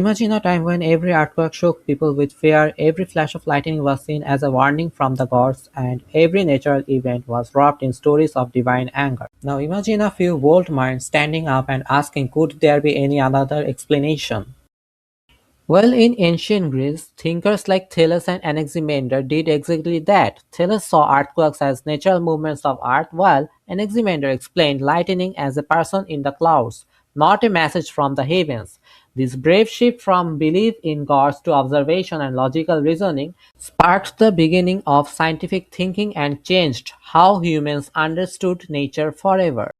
Imagine a time when every earthquake shook people with fear, every flash of lightning was seen as a warning from the gods, and every natural event was wrapped in stories of divine anger. Now imagine a few bold minds standing up and asking, could there be any other explanation? Well, in ancient Greece, thinkers like Thales and Anaximander did exactly that. Thales saw earthquakes as natural movements of earth, while Anaximander explained lightning as a person in the clouds, not a message from the heavens. This brave shift from belief in gods to observation and logical reasoning sparked the beginning of scientific thinking and changed how humans understood nature forever.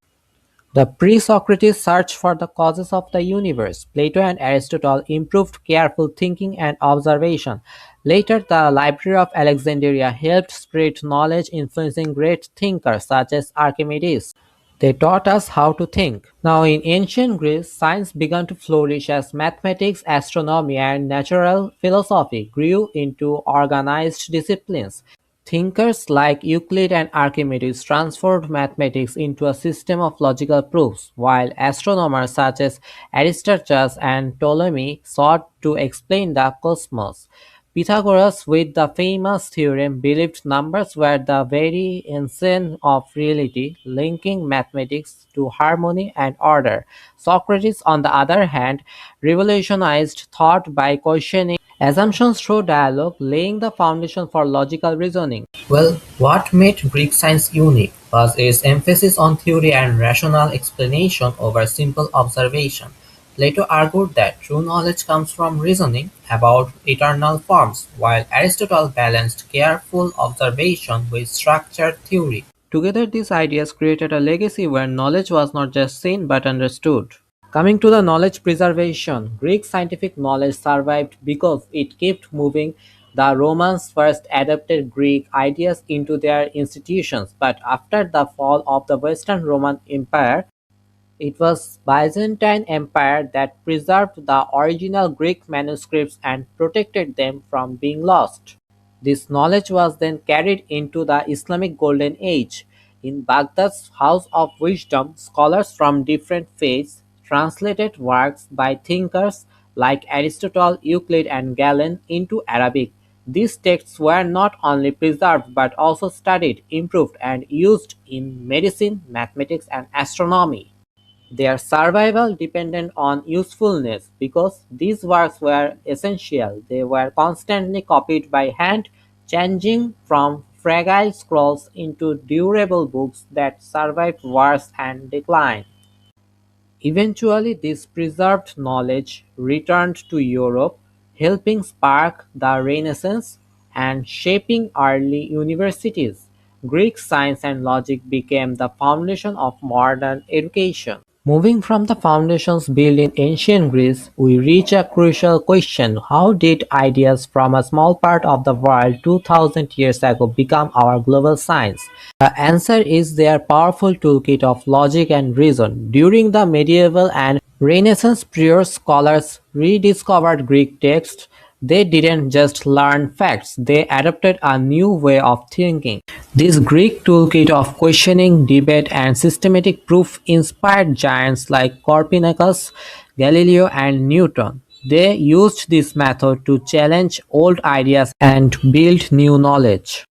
The pre-Socrates search for the causes of the universe. Plato and Aristotle improved careful thinking and observation. Later, the Library of Alexandria helped spread knowledge, influencing great thinkers such as Archimedes. They taught us how to think. Now, in ancient Greece, science began to flourish as mathematics, astronomy, and natural philosophy grew into organized disciplines. Thinkers like Euclid and Archimedes transformed mathematics into a system of logical proofs, while astronomers such as Aristarchus and Ptolemy sought to explain the cosmos. Pythagoras, with the famous theorem, believed numbers were the very essence of reality, linking mathematics to harmony and order. Socrates, on the other hand, revolutionized thought by questioning assumptions through dialogue, laying the foundation for logical reasoning. Well, what made Greek science unique was its emphasis on theory and rational explanation over simple observation. Plato argued that true knowledge comes from reasoning about eternal forms, while Aristotle balanced careful observation with structured theory. Together, these ideas created a legacy where knowledge was not just seen but understood. Coming to the knowledge preservation, Greek scientific knowledge survived because it kept moving. The Romans first adapted Greek ideas into their institutions, but after the fall of the Western Roman Empire, it was Byzantine Empire that preserved the original Greek manuscripts and protected them from being lost. This knowledge was then carried into the Islamic Golden Age. In Baghdad's House of Wisdom, scholars from different faiths translated works by thinkers like Aristotle, Euclid, and Galen into Arabic. These texts were not only preserved but also studied, improved, and used in medicine, mathematics, and astronomy. Their survival depended on usefulness because these works were essential. They were constantly copied by hand, changing from fragile scrolls into durable books that survived wars and decline. Eventually, this preserved knowledge returned to Europe, helping spark the Renaissance and shaping early universities. Greek science and logic became the foundation of modern education. Moving from the foundations built in ancient Greece, we reach a crucial question: how did ideas from a small part of the world 2000 years ago become our global science? The answer is their powerful toolkit of logic and reason. During the medieval and Renaissance period, scholars rediscovered Greek texts. They didn't just learn facts, they adopted a new way of thinking. This Greek toolkit of questioning, debate, and systematic proof inspired giants like Copernicus, Galileo, and Newton. They used this method to challenge old ideas and build new knowledge.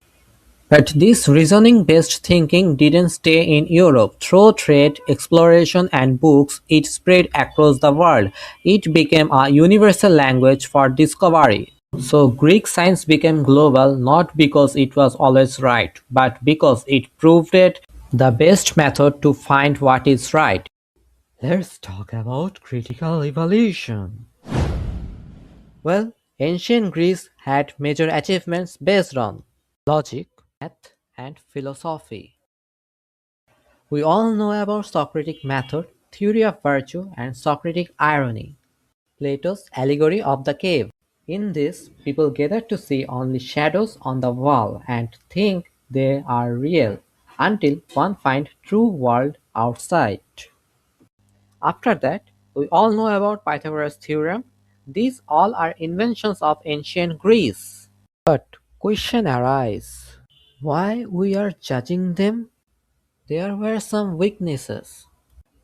But this reasoning-based thinking didn't stay in Europe. Through trade, exploration, and books, it spread across the world. It became a universal language for discovery. So Greek science became global not because it was always right, but because it proved it the best method to find what is right. Let's talk about critical evaluation. Well, ancient Greece had major achievements based on logic, math, and philosophy. We all know about Socratic method, theory of virtue, and Socratic irony. Plato's allegory of the cave. In this, people gather to see only shadows on the wall and think they are real until one finds true world outside. After that, we all know about Pythagoras' theorem. These all are inventions of ancient Greece. But question arises, why we are judging them? There were some weaknesses.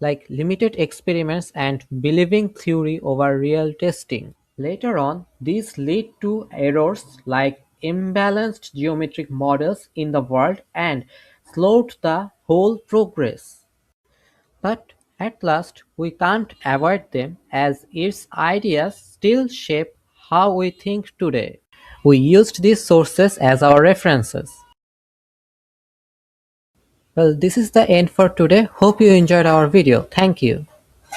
like limited experiments and believing theory over real testing. Later on, these lead to errors like imbalanced geometric models in the world and slowed the whole progress. But at last, we can't avoid them as its ideas still shape how we think today. We used these sources as our references. Well, this is the end for today. Hope you enjoyed our video. Thank you.